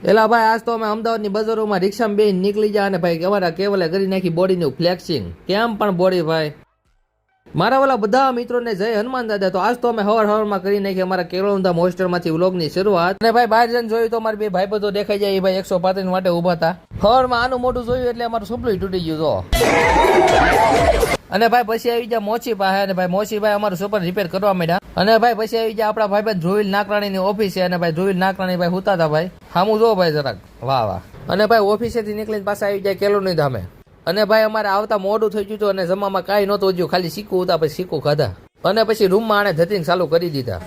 એલા ભાઈ આજ તો અમે અમદાવાદની બજારોમાં રિક્ષામાં બેસીને નીકળી ગયા અને ભાઈ અમારા કેવલે કરી નાખી બોડીનું ફ્લેક્સિંગ. કેમ પણ બોડી ભાઈ. મારા વાલા બધા મિત્રોને જય હનુમાન દાદા. તો આજ તો અમે હવારમાં કરી નાખી અમારા કેવલધામ હોસ્ટેલમાંથી વ્લોગની શરૂઆત. અને ભાઈ બહાર જઈને જોયું તો અમારે બે ભાઈ બધો દેખાઈ જાય. ભાઈ 135 માટે ઉભા હતા. હવારમાં આનું મોટું જોયું એટલે અમારું સપલું તૂટી ગયું તો. અને ભાઈ પછી આવી ગયા મોચી પાસે. અને ભાઈ મોચી ભાઈ અમારું સુપર રિપેર કરવા માંડ્યા. અને ભાઈ પછી આવી ગયા આપણા ભાઈ ધ્રુવીલ નાકરાણીની ઓફિસ છે. અને ભાઈ ધ્રુવીલ નાકરાણી ભાઈ હુતા હતા ભાઈ. હામું જો ભાઈ જરાક. વાહ વાહ. અને ભાઈ ઓફિસેથી નીકળીને પાછા આવી જાય કેલોની ધામે. અને ભાઈ અમારે આવતા મોડું થઈ ગયું હતું અને જમવામાં કાંઈ નહોતું જોયું, ખાલી શીખવું હતા. પછી શીખવું ખાધા અને પછી રૂમમાં આને ધતિંગ ચાલુ કરી દીધા.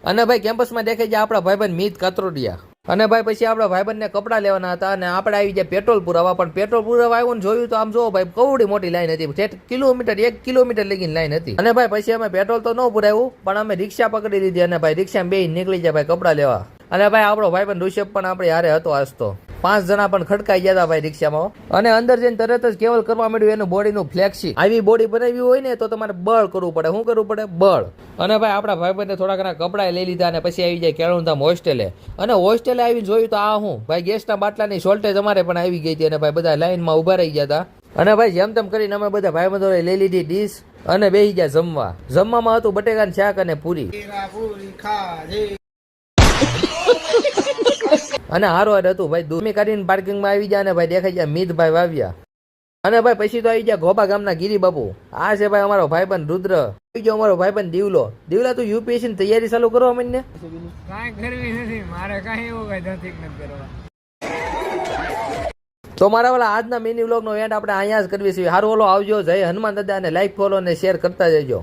અને ભાઈ કેમ્પસમાં દેખાઈ જાય આપણા ભાઈબંધ મિત કાતરોડિયા. અને ભાઈ પછી આપણા ભાઈબંધને કપડા લેવાના હતા અને આપણે આવી જાય પેટ્રોલ પુરાવા. પણ પેટ્રોલ પુરાવા આવ્યું ને જોયું તો આમ જો ભાઈ કવડી મોટી લાઈન હતી. કિલોમીટર 1 કિલોમીટર લગીને લાઈન હતી. અને ભાઈ પછી અમે પેટ્રોલ તો ન પુરાવ્યું પણ અમે રિક્ષા પકડી લીધી. અને ભાઈ રિક્ષામાં બેસી નીકળી જાય ભાઈ કપડા લેવા. અને ભાઈ આપણો ભાઈબંધ ઋષભ પણ આપણે હારે હતો આજ તો. 5 જણા પણ ખડકાઈ ગયા હતા ભાઈ રિક્ષામાં. અને અંદર જઈને તરત જ કેવલ કરવા માંડ્યું એનું બોડીનું ફ્લેક્સી. આવી બોડી બનાવી હોય ને તો તમારે બળ કરવું પડે. શું કરવું પડે? બળ. અને ભાઈ આપણા ભાઈબંધે થોડા ઘણા કપડા લઈ લીધા અને પછી આવી જાય કેળવધામ હોસ્ટેલે. અને હોસ્ટેલે આવીને જોયું તો આ હું ભાઈ ગેસના બાટલાની શોર્ટેજ અમારે પણ આવી ગઈ હતી. અને ભાઈ બધા લાઈનમાં ઉભા રહી ગયા હતા. અને ભાઈ જેમ તેમ કરીને અમે બધા ભાઈબંધોએ લઈ લીધી ડીશ અને બેસી ગયા જમવા. જમવામાં હતું બટેકાનું શાક અને પૂરી. અને હારો હાર હતું ભાઈ. દૂધ કાઢીને પાર્કિંગમાં આવી ગયા અને ભાઈ દેખાઈ ગયા મિતભાઈ વાવ્યા. અને ભાઈ પછી તો આવી ગયા ગોબા ગામના ગિરી બાપુ. આ છે ભાઈ અમારો ભાઈબંધ રુદ્ર. આવી ગયો અમારો ભાઈબંધ દીવલો. દીવલા તું યુપીએસસી ની તૈયારી ચાલુ કરવા મને કાંઈ કરવી નથી મારે. કાંઈ એવું કઈ નથી કરવા. તો મારા વાલા આજના મિની વ્લોગ નો એન્ડ આપણે અહીંયા જ કરવી છે. હારું ઓલો આવજો. જય હનુમાન દાદા અને લાઈક ફોલો અને શેર કરતા જજો.